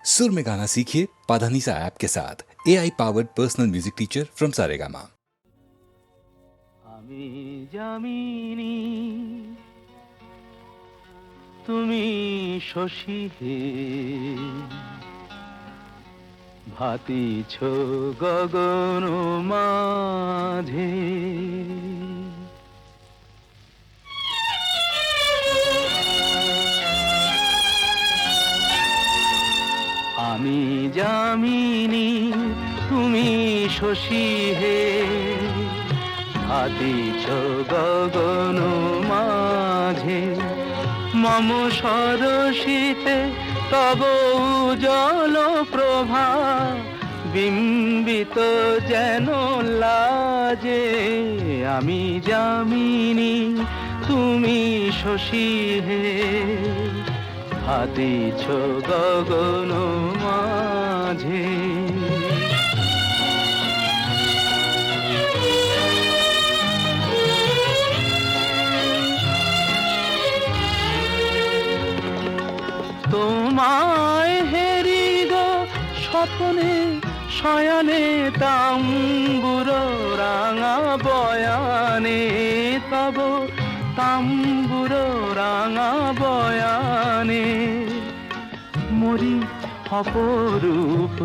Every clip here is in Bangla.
सुर में गाना सीखिए पाधानीसा ऐप के साथ AI powered personal music teacher from Saregama. আমি জামিনী তুমি শশী হে ভাতিছ গগন মাঝে আমি জামিনী তুমি শশী হে ভাতিছ গগন মাঝে মম সরসিতে তব উজ্জ্বল প্রভা বিম্বিত যেন লাজে আমি যামিনী তুমি শশী হে ভাতিছ গগন মাঝে তোমায় হেরি গো স্বপ্নে শয়নে তাম্বুর রাঙা বয়ানে তব তাম্বুর রাঙা বয়ানে মরি অপরূপ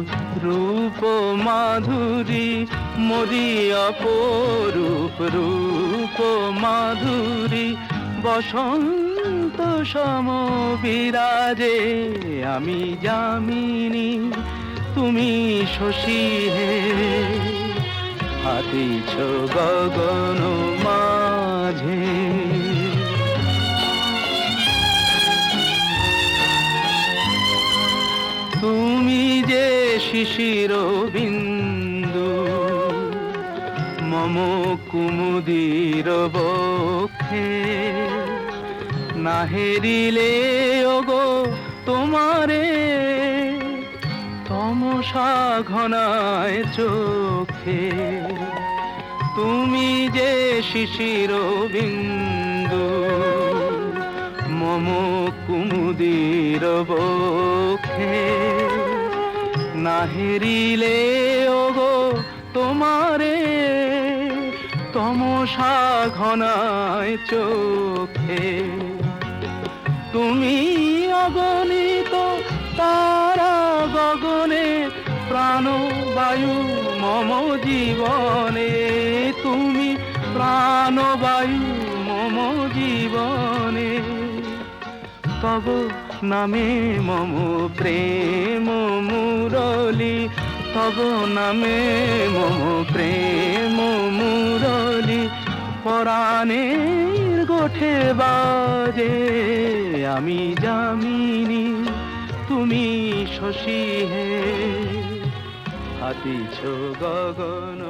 রূপ মাধুরী মরি অপরূপ রূপ মাধুরী বসন্ত সম বিরাজে আমি যামিনী তুমি শশী হে ভাতিছ গগন মাঝে তুমি যে শিশির বিন্দু মম কুমুদির বক্ষে না হেরিলে ওগো তোমারে তমসা ঘনায় চোখে তুমি যে শিশির বিন্দু মম কুমুদির বক্ষে না হেরিলে ওগো তোমারে তমসা ঘনায় চোখে তুমি অগণিত তারা গগনে প্রাণবায়ু মম জীবনে তুমি প্রাণবায়ু মম জীবনে তব নামে মম প্রেম মুরলী তব নামে মম প্রেম মুরলী পরাণের গোঠে বাজে আমি যামিনী তুমি শশী হে ভাতিছ গগন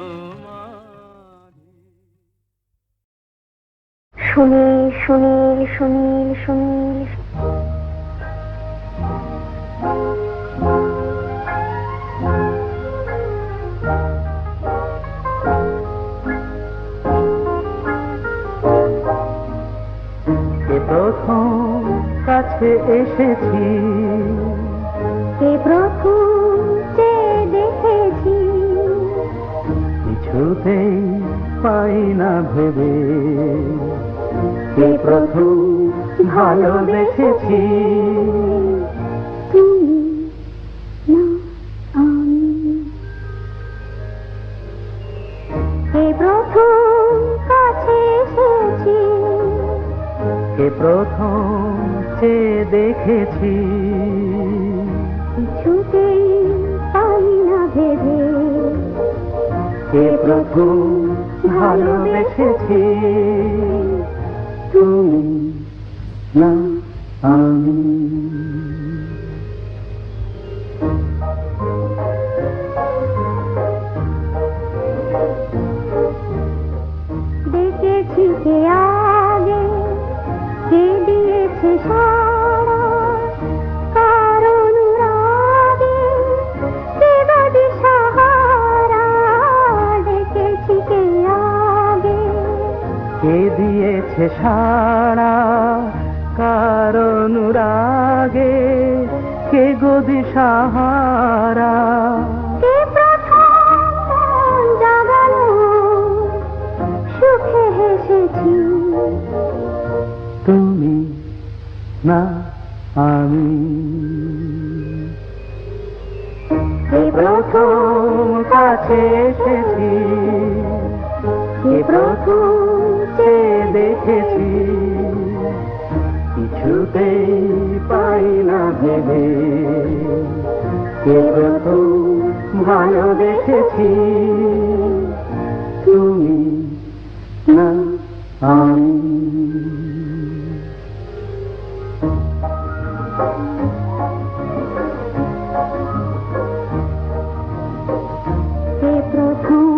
সুনীল সুনীল সুনীল সুনীল প্রথম কাছে এসেছি এ প্রথম যে দেখেছি কিছুতেই পাই না ভেবে এ প্রথম ভালোবেসেছি তুমি না আমি এ প্রথম কাছে এসেছি এ প্রথম যে দেখেছি কিছুতেই পাই না ভেবে এ প্রথম ভালোবেসেছি তুমি না আমি দেখেছি কে আগে কে দিয়েছে সারা কারণ রাগে কে বাদে সাহারা দেখেছি কে আগে কে দিয়েছে সাড়া কার অনুরাগে কে গো দিশাহারা? কে প্রথম মন জাগালো, সুখে হেসেছি। তুমি না আমি। কে প্রথম কাছে এসেছি, কে প্রথম চেয়ে দেখেছি, কিছুতেই পাই না ভেবে, কে প্রথম ভালোবেসেছি, তুমি না আমি। কে প্রথম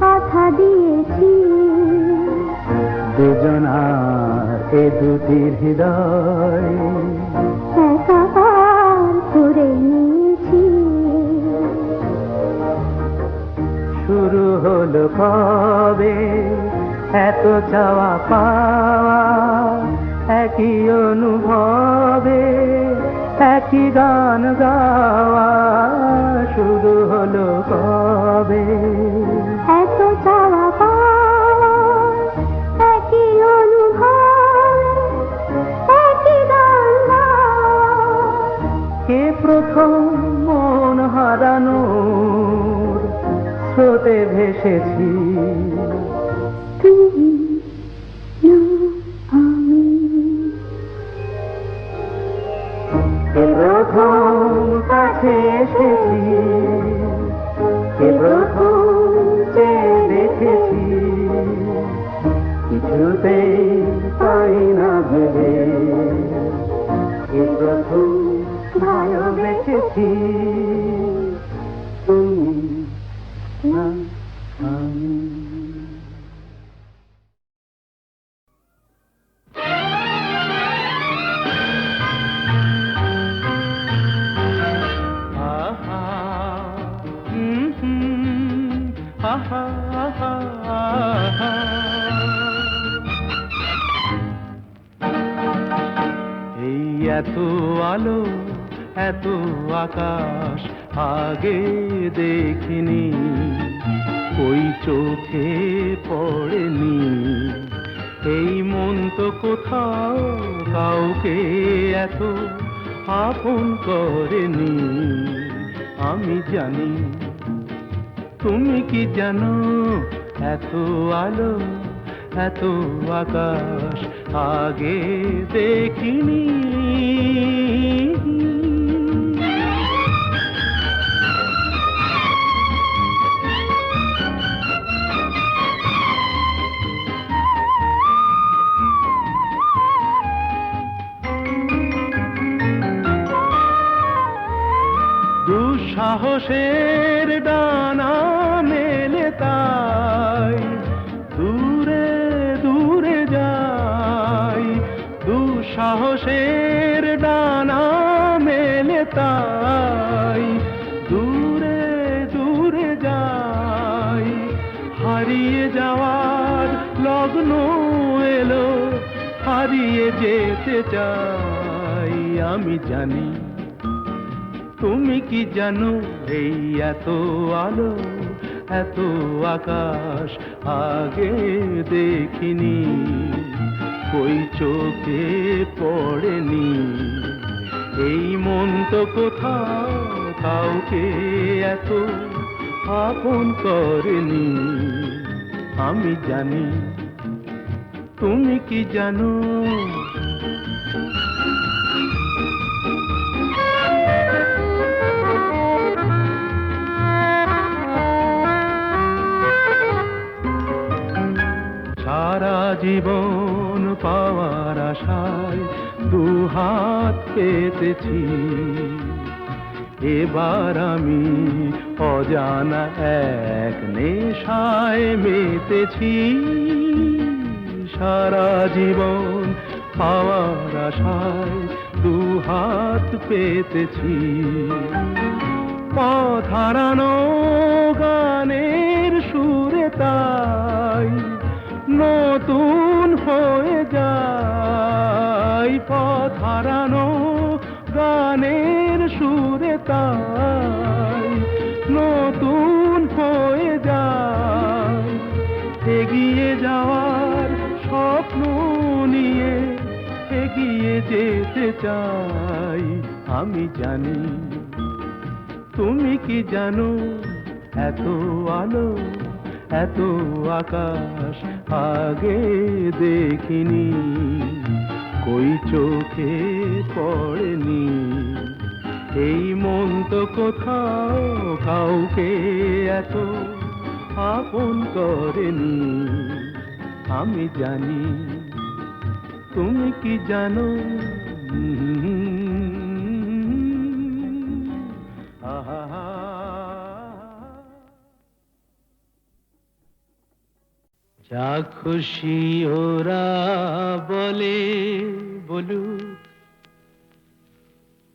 কথা দিয়েছি, দুজনার এ দুটি হৃদয় একাকার করে নিয়েছি। শুরু হলো কবে এত চাওয়া পাওয়া, একই অনুভবে একই গান গাওয়া, শুরু হলো কবে এত চাওয়া পাওয়া, একই অনুভব, একই গান গাওয়া। কে প্রথম মন হারানোর স্রোতে ভেসেছি, তুমি না আমি। কে প্রথম কাছে এসেছি, কে প্রথম চেয়ে দেখেছি, কিছুতেই পাই না ভেবে, কে প্রথম ভালোবেসেছি, তুমি না আমি। এই এত আলো এত আকাশ আগে দেখিনি, ওই চোখে পড়েনি, এই মন তো কোথাও কাউকে এত আপন করেনি। আমি জানি, তুমি কি জানো, এত আলো এত আকাশ আগে দেখিনি। দুঃসাহসের ডানা মেলে তাই দূরে দূরে যাই, দুঃসাহসের ডানা মেলে তাই দূরে দূরে যাই। হারিয়ে যাওয়ার লগ্ন এলো, হারিয়ে যেতে চাই। আমি জানি, তুমি কি জানো, এই এত আলো এত আকাশ আগে দেখিনি, ওই চোখে পড়েনি, এই মন তো কোথাও কাউকে এত আপন করেনি। আমি জানি, তুমি কি জানো। সারা জীবন পাওয়ার আশায় দুহাত পেতেছি, এবার আমি অজানা এক নেশায় মেতেছি। সারা জীবন পাওয়ার আশায় দুহাত পেতেছি, পথ হারানো গানের সুরে তাই নতুন হয়ে যায়। পথ হারানো গানের যায়, নতুন হয়ে যায়। এগিয়ে যাওয়ার স্বপ্ন নিয়ে এগিয়ে যেতে চাই। আমি জানি, তুমি কি জানো, এত আলো এত আকাশ আগে দেখিনি, কই চোখে পড়েনি। এই মন তো কোথাও কাউকে এত আপন করেনি। আমি জানি, তুমি কি জানো, আহা। যা খুশি ওরা বলে বলুক,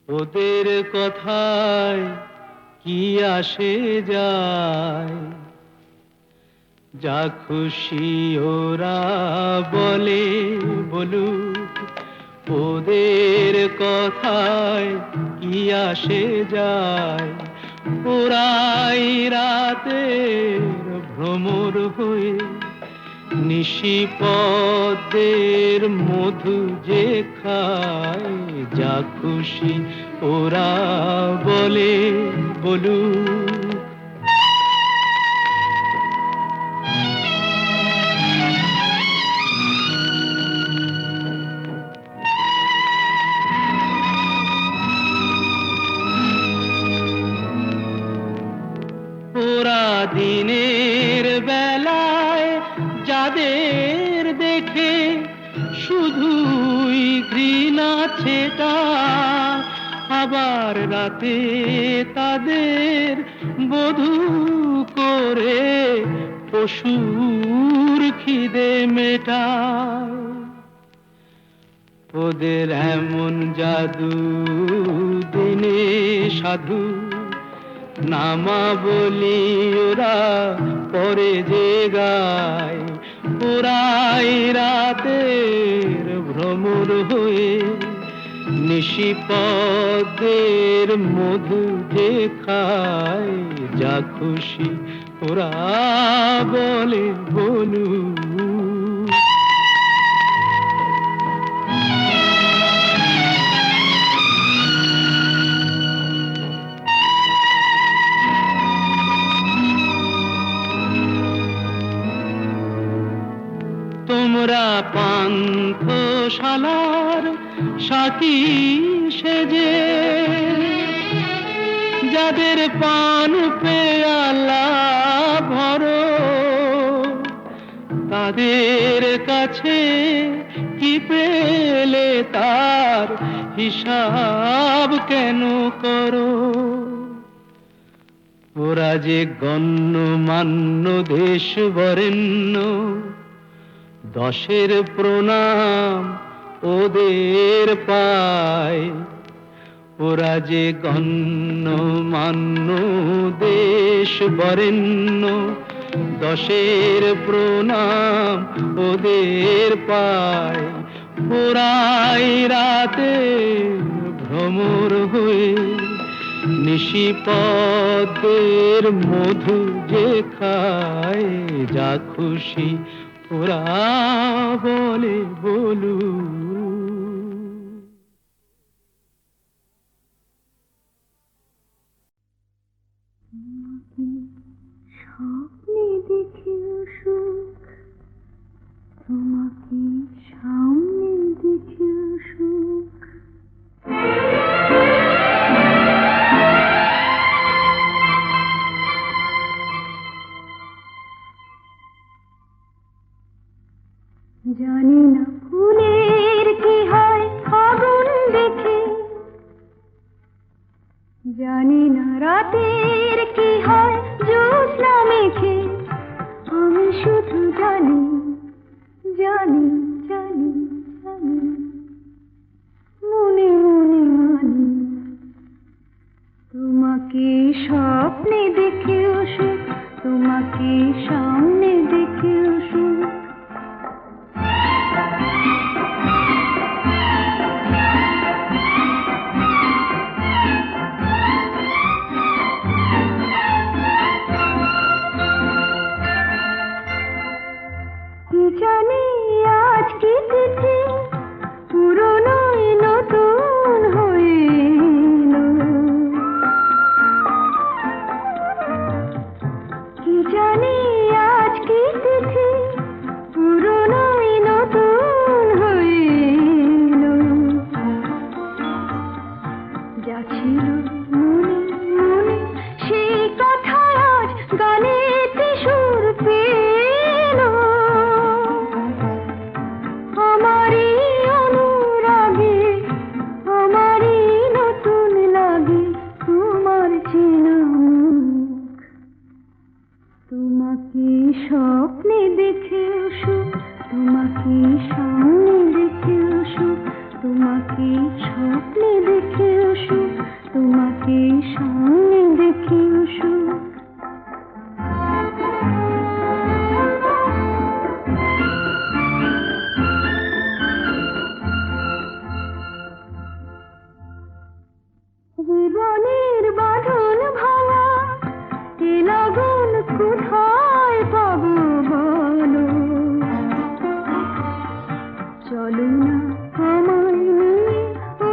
ওদের কথায় কি আসে যায়। যা খুশি ওরা বলে বলুক, ওদের কথায় কি আসে যায়। ওরাই রাতের ভ্রমর হয়ে নিশিপদের মধু যে খায়। যা খুশি ওরা বলে বলুক। ওরা দিনের বেলায় যাদের দেখে শুধুই ঘৃণা ছেটা, আবার রাতে তাদের বধূ করে পশুর খিদে মেটায়। ওদের এমন জাদু দিনে সাধু নামা বলি ওরা পরে যে গায়। ওরাই রাতের ভ্রমর হয়ে নিশিপদের মধু যে খায়। যা খুশি ওরা বলে বলুক। তোমরা পান্থশালার সাথী সেজে যাদের পান পেয়ালা ভরো, তাদের কাছে কি পেলে তার হিসাব কেন করো। ওরা যে গণ্যমান্য দেশ বরেণ্য, দশের প্রণাম ওদের পায়। ওরা যে গণ্যমান্য দেশ বরেণ্য, দশের প্রণাম ওদের পায়। ওরাই রাতে ভ্রমর হয়ে নিশিপদের মধু যে খায়। যা খুশি ওরা বলে বলুক। স্বপ্নে দেখে সুখ, তোমাকে সামনে দেখে সুখ। জানি না ফুলের কি হয় আগুন দেখে, জানি না রাতের কি হয় জ্যোৎস্না মেখে। আমি শুধু জানি জানি জানি জানি, মনে মনে মানি, তোমাকে স্বপ্নে দেখেও সুখ, তোমাকে সামনে দেখেও সুখ। স্বপ্নে দেখে সুখ, তোমাকে সামনে দেখে সুখ, তোমাকে স্বপ্নে দেখে সুখ, তোমাকে সামনে দেখে সুখ। জীবনের বাঁধন ভাঙা এ লগন কোথায় পাবো বলো, চলো না আমায় নিয়ে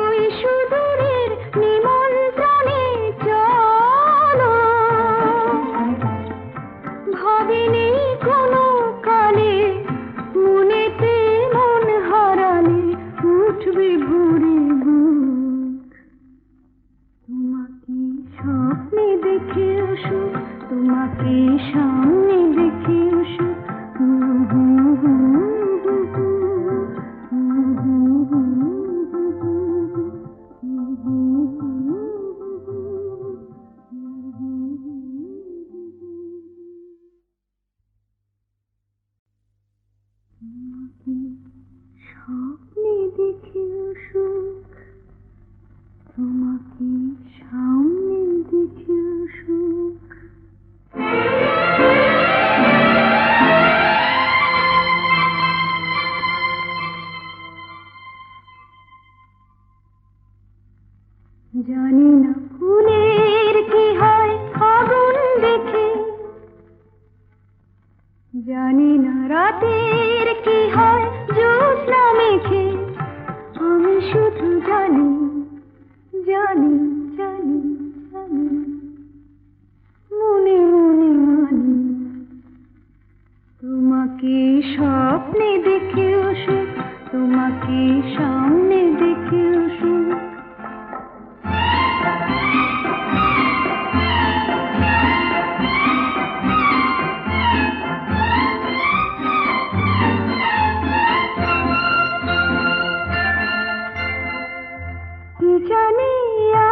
ওই সুদূরের নিমন্ত্রণে চলো। ভাবিনি কোনো কালে মনেতে মন হারালে উঠবে ভরে বুক, তোমাকে স্বপ্নে দেখে সুখ, তোমাকে সামনে দেখে সুখ। স্বপ্নে দেখে সুখ, তোমাকে সামনে দেখে সুখ। জানি না ফুলের কি হয় ফাগুন দেখে, জানি না রাতের কি হয় জ্যোৎস্না মেখে, আমি শুধু জানি জানি জানি জানি, মনে মনে মানি, তোমাকে স্বপ্নে দেখে সুখ, তোমাকে সামনে দেখে সুখ। কি জানি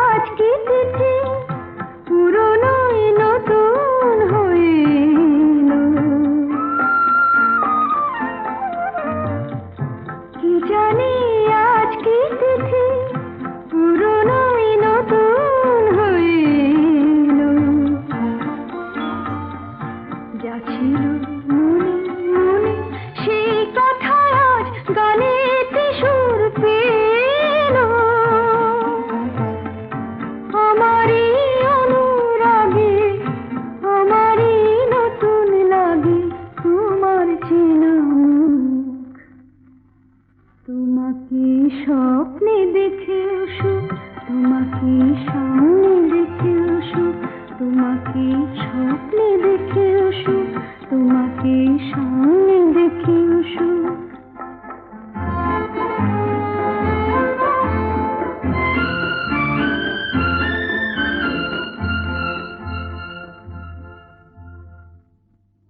আজ কি তিথি পুরনো নতুন হইল, কি জানি আজ কি তিথি পুরনো নতুন হইল, যা ছিল মনে মনে সেই কথা আজ গানেতে সুর পেল, আমারই অনুরাগে আমারই নতুন লাগে তোমার চেনা মুখ, তোমাকে স্বপ্নে দেখে সুখ, তোমাকে সামনে দেখে সুখ, তোমাকে স্বপ্নে দেখে সুখ, তোমাকে সামনে দেখে সুখ।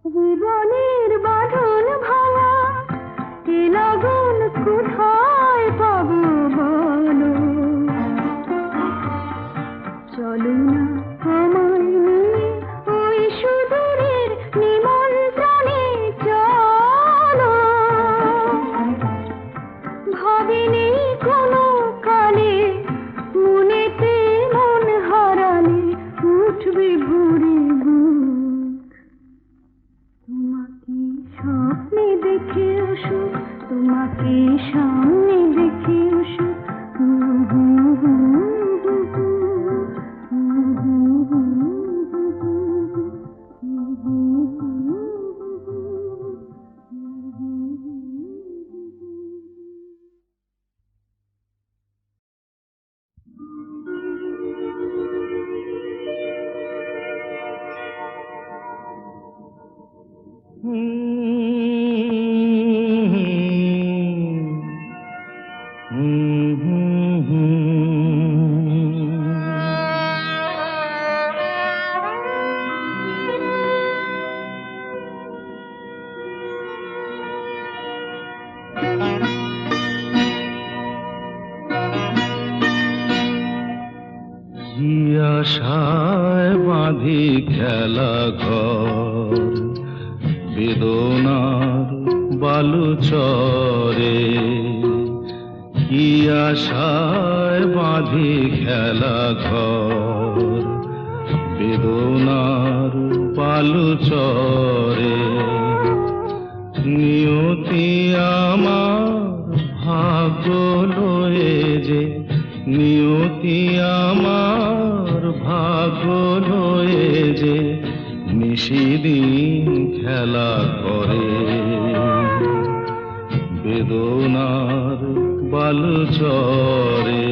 জীবনের বাঁধন ভাঙা এ লগন কোথায় পাবো বলো, চলো না আমায় নিয়ে ওই সুদূরের নিমন্ত্রণে চলো। ভাবিনি কোনো কালে মনেতে মন হারালে উঠবে ভরে বুক, তোমাকে স্বপ্নে দেখে সুখ, তোমাকে সামনে দেখে সুখ। আশায় বাঁধি খেলা ঘর, বেদনার বালুচরে কি আশায় বাঁধি খেলা ঘর বেদনার বালুচরে নিয়তি আমার ভাগ্য লয়ে যে নিয়তি আমার ভাগ্য লয়ে যে নিশিদিন খেলা করে বেদনার বালুচরে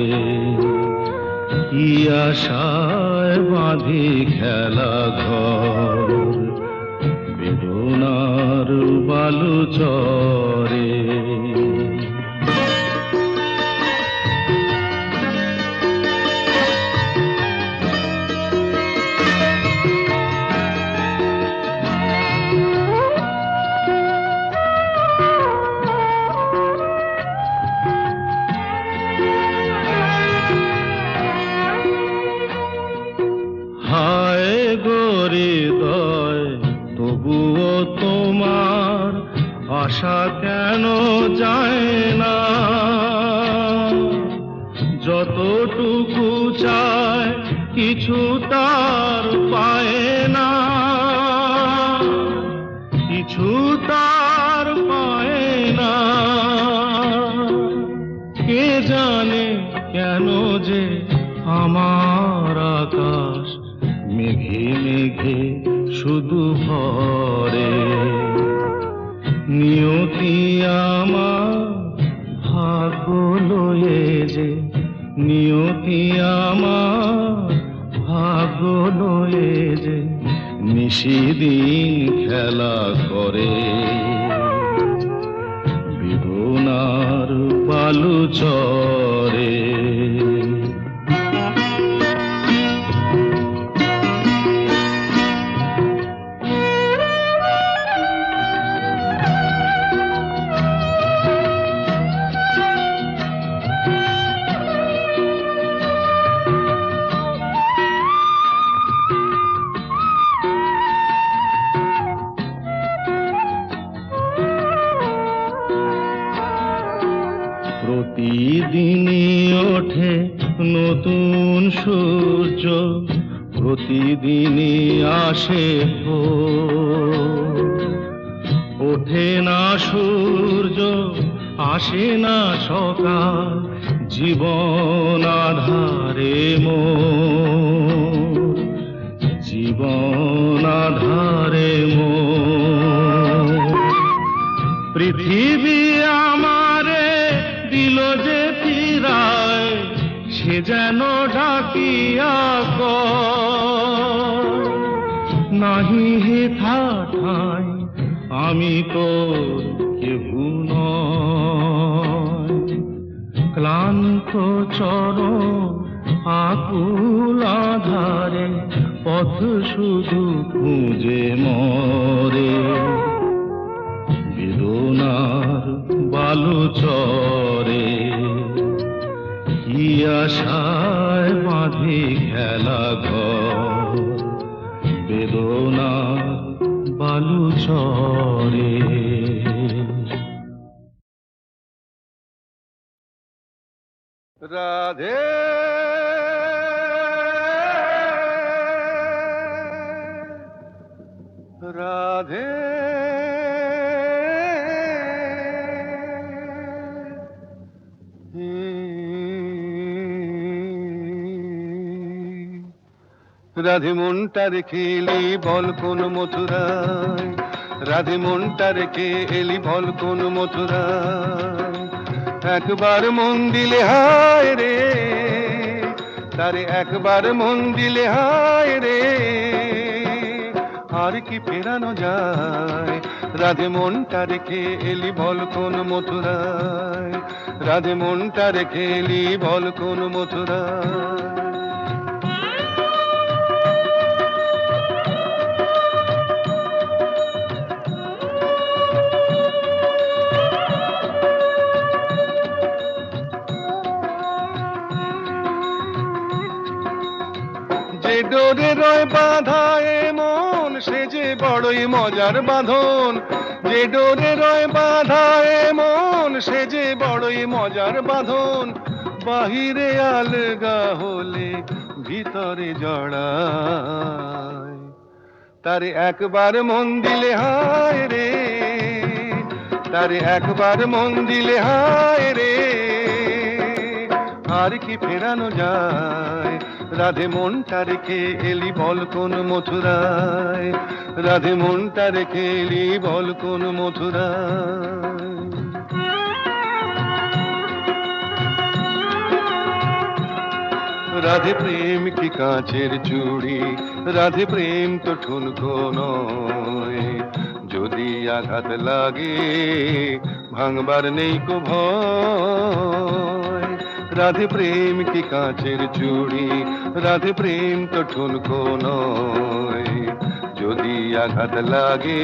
কি আশায় বাঁধি খেলা ঘর বেদনার বালুচরে হায় হৃদয় তবুও তোমার আশা কেন যায় না যতটুকু চায় কিছু তার পায় না কিছু তার পায় না কে জানে কেন যে আমার আকাশ মেঘে মেঘে শুধু ভরে নিয়তি আমার ভাগ্য লয়ে যে নিয়তি আমার ভাগ্য লয়ে যে নিশিদিন খেলা করে বেদনার বালুচরে প্রতিদিনই ওঠে নতুন সূর্য প্রতিদিনই আসে ভোর ওঠে না সূর্য আসে না সকাল জীবন আধারে মোর জীবন আধারে মোর পৃথিবী আমারে দিল যে ফিরায় সে যেন ডাকিয়া কয় নাহি হেথা ঠাই আমি তো কেহু নয় ক্লান্ত চরণ আকুল আধারে পথ শুধু খুঁজে মরে বেদনার বালুচরে কি আশায় বাঁধি খেলা ঘর বেদনার বালুচরে রাধে রাধে রাধে মনটা রেখে এলি বল কোন মথুরায় রাধে মনটা রেখে এলি বল কোন মথুরায় একবার মন দিলে হায় রে তারে একবার মন দিলে হায় রে আর কি ফেরানো যায় রাধে মনটা রেখে এলি বল কোন মথুরায় রাধে মনটা রেখে এলি বল কোন মথুরায় যে ডোরে রয় বাঁধা এ মন সে যে বড়ই মজার বাঁধন, যে ডোরে রয় বাঁধা এমন সে যে বড়ই মজার বাঁধন, বাহিরে আলগা হলে ভিতরে জড়ায়। তারে একবার মন দিলে হায় রে, তারে একবার মন দিলে হায় রে, আর কি ফেরানো যায়। রাধে মনটা রেখে এলি বল কোন মথুরায়, রাধে মনটা রেখে এলি বল কোন মথুরায়। রাধে প্রেম কি কাঁচের চুড়ি, রাধে প্রেম তো ঠুনকো নয়, যদি আঘাত লাগে ভাঙবার নেই কো ভয়। রাধে প্রেম কি কাঁচের চুড়ি, রাধে প্রেম তো ঠুনকো নয়, যদি আঘাত লাগে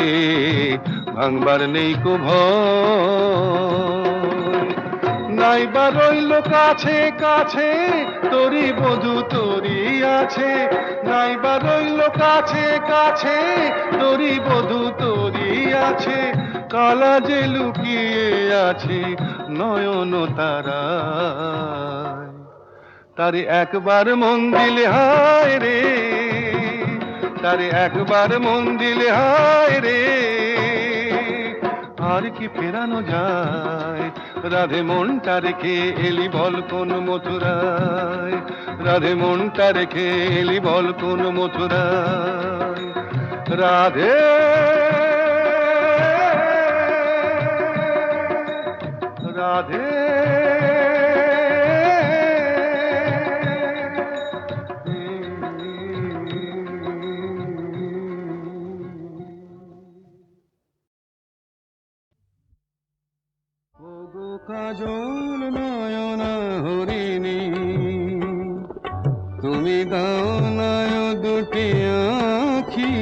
ভাঙবার নেই কো ভয়। নাইবা রইল কাছে কাছে তোরি বধূ তোরি আছে, নাইবা রইল কাছে কাছে তোরি বধূ তোরি আছে, কালা যে লুকিয়ে আছে নয়ন তারায়। তারে একবার মন দিলে হায় রে, তারে একবার মন দিলে হায় রে, আর কি ফেরানো যায়। রাধে মনটা রেখে এলি বল কোন মথুরায়, রাধে মনটা রেখে এলি বল কোন মথুরায়। রাধে রাধে কাজল নয়না হরিণী, তুমি দাও নয় দুটি আখি,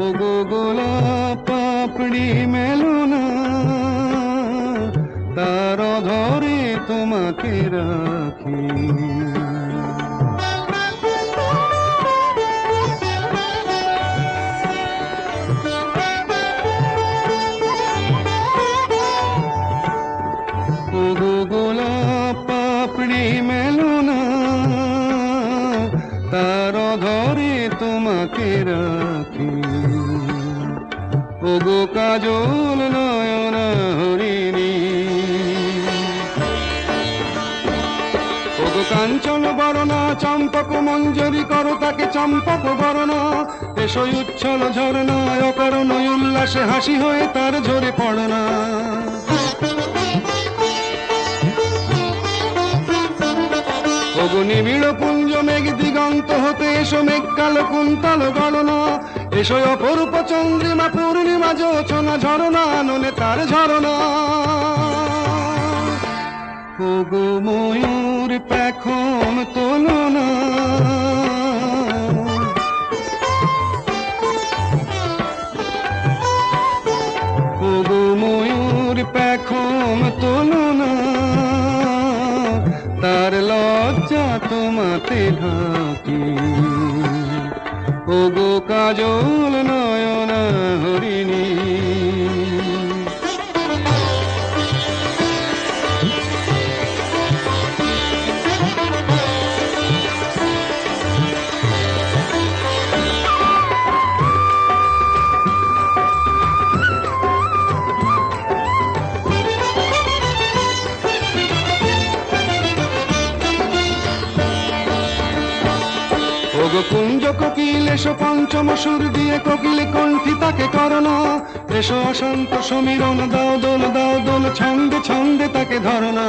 ও গো গোলাপ পাপড়ি মেলো না, তার ধরে তোমাকে রাখি। গোলাপ পাপড়ি মেলো না, তার ধরে তোমাকে রাখি, ও গো কাজল নয়না হরিণী। ও গো কাঞ্চন বরণা চম্পক মঞ্জরি করো তাকে চম্পক বরণা, এসো উচ্ছল ঝরনা অকারণ উল্লাসে হাসি হয়ে তার ঝরে পড়না। নিবিড় পুঞ্জ মেঘ দিগন্ত হতে এসো মেঘ কালো কুন্তল গণনা, এসো অপরূপ চন্দ্রিমা পূর্ণিমা জোছনা ঝরনা ননে তার ঝরনা। ওগো ময়ূর পেখম তোলো না, ওগো ময়ূর পেখম তোলো না, তার লজ্জা তোমাতে ঢাকি, ও গো কাজল নয়না হরিণী। কুঞ্জ কোকিল এসো পঞ্চম সুর দিয়ে কোকিল কণ্ঠী তাকে করোনা, এসো অশান্ত সমীরণ দাও দোল ছন্দে ছন্দে তাকে ধরনা।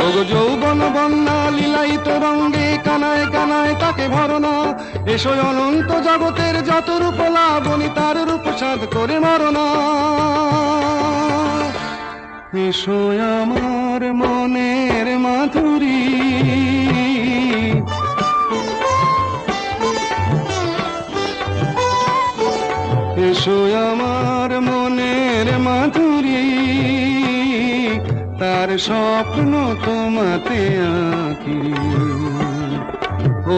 ওগো যৌবন বন্যা লীলায়িত রঙ্গে কানায় কানায় তাকে ভরনা, এসো অনন্ত জগতের যত রূপ লাবণী তার রূপ সাধ করে মরনা। এসো আমার মনের মাধুরী, এসো আমার মনের মাধুরী, তার স্বপ্ন তোমাতে আঁকি।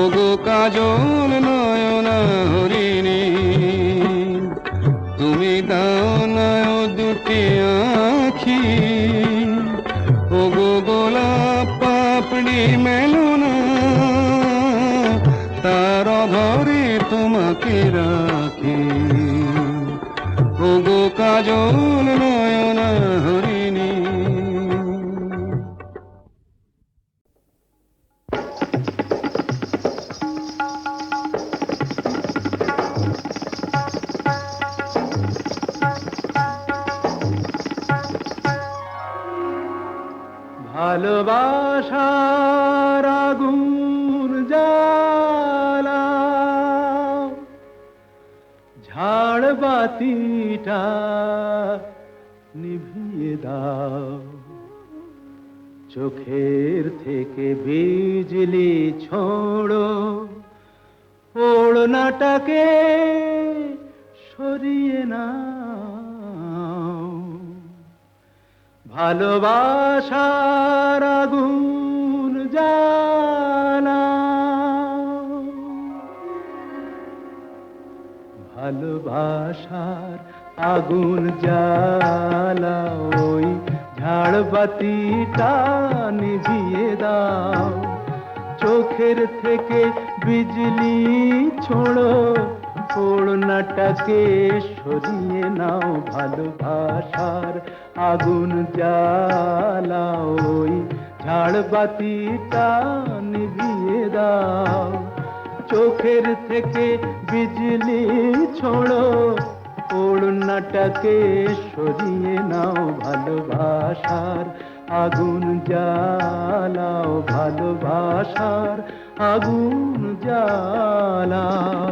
ওগো কাজল নয়না হরিণী, তুমি দাও না ও দুটি আঁখি। ওগো গোলাপ পাপড়ি মেলো না, তার ধরে তোমাকে রাখি। ওগো কাজল নয়না হরিণী। ভালোবাসার আগুন জ্বালা, ঝাড় বাতিটা নিভিয়ে দাও। চোখের থেকে বিজলি ছোড়ো, ওড়নাটাকে সরিয়ে নাও। ভালোবাসার আগুন জ্বালা, ভালোবাসার আগুন জ্বালা, ওই ঝাড়বাতিটা নিভিয়ে দাও। চোখের থেকে বিজলি ছোড়ো, ওড়নাটাকে সরিয়ে নাও। ভালোবাসার আগুন জ্বালা, ওই ঝাড়বাতিটা নিভিয়ে দাও। চোখের থেকে বিজলি ছোড়ো, ওড়নাটাকে সরিয়ে নাও। ভালোবাসার আগুন জ্বালাও, ভালোবাসার আগুন জ্বালাও।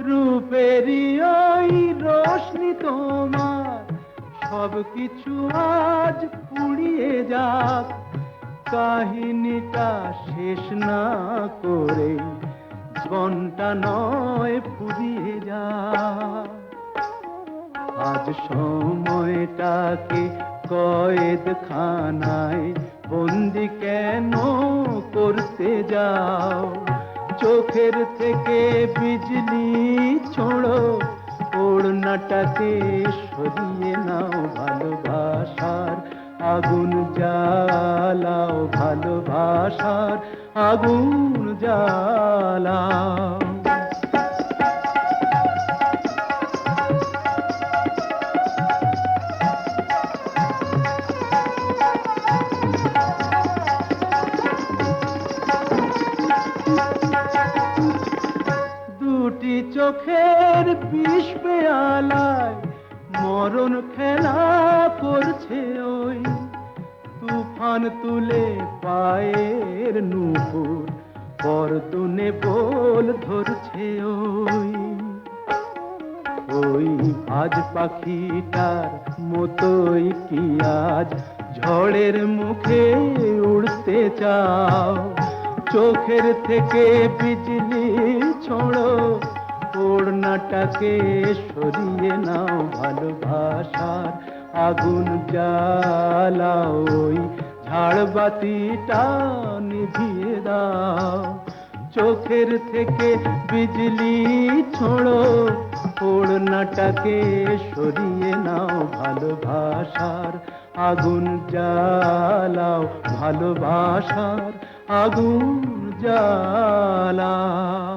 রূপেরই ওই রোশনি তোমার সব কিছু আজ পুড়িয়ে যাক। কাহিনীটা শেষ না করে জীবনটা নয় পুড়িয়ে যাক। আজ সময়টাকে কয়েদখানায় বন্দি কেন করতে যাও? চোখের থেকে বিজলি ছোড়ো, ওড়নাটাকে সরিয়ে নাও। ভালোবাসার আগুন জ্বালাও, ভালোবাসার আগুন জ্বালাও। দুটি চোখের বিষ পেয়ালায় মরণ খেলা করছে ওই। তুফান তুলে পায়ের নুপুর পরতুনে বোল ধরছে ওই। ওই আজ পাখিটার মতোই কি আজ ঝড়ের মুখে উড়তে চাও? চোখের থেকে বিজলি ছোড়ো, ওড়নাটাকে সরিয়ে নাও। ভালোবাসার আগুন জ্বালাও, ওই ঝাড়বাতিটা নিভিয়ে দাও। চোখের থেকে বিজলি ছোড়ো, ওড়নাটাকে সরিয়ে নাও। ভালোবাসার আগুন জ্বালাও, ভালোবাসার আগুন জ্বালাও।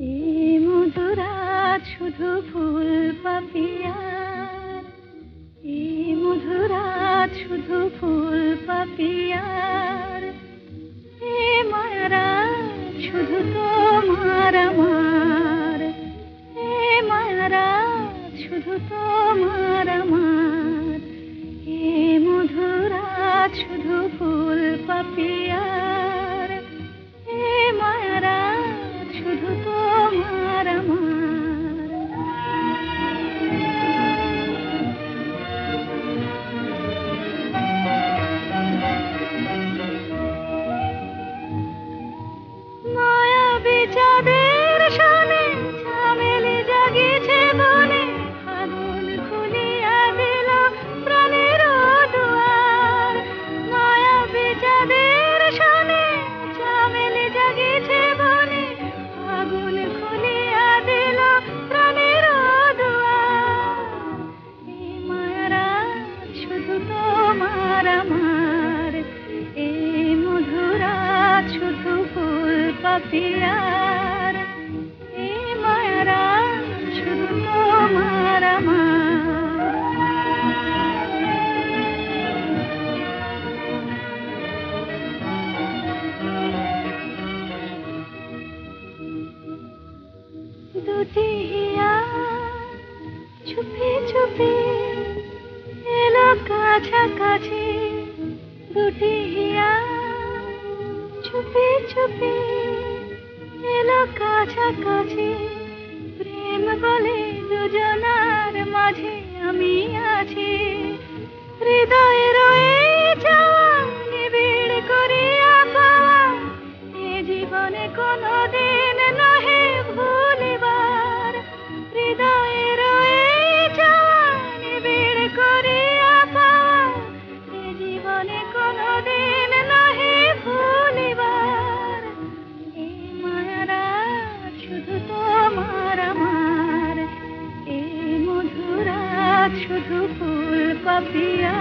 এই মধুরাত শুধু ফুল পাপিয়ার, এই মধুরাত শুধু ফুল পাপিয়ার। এ মায়ারাত শুধু তোমার আমার, এ মায়ারাত শুধু তোমার আমার। এ মধুরাত শুধু ফুল পাপিয়ার, এ মায়ারাত দুটি হিয়া চুপি চুপি এলো কাছাকাছি, দুটি হিয়া চুপি চুপি এলো কাছাকাছি। প্রেম বলে দুজনার মাঝে আমি আছি, হৃদয়ে রয়ে যাওয়া নিবিড় করিয়া পাওয়া, এ জীবনে কোনোদিন নহে ভুলিবার। হৃদয়ে রয়ে যাওয়া নিবিড় করিয়া পাওয়া, এ জীবনে কোনোদিন নহে ভুলিবার। এই মায়ারা শুধু তোমার আমার, এই মধুরা শুধু ফুল পাপিয়া।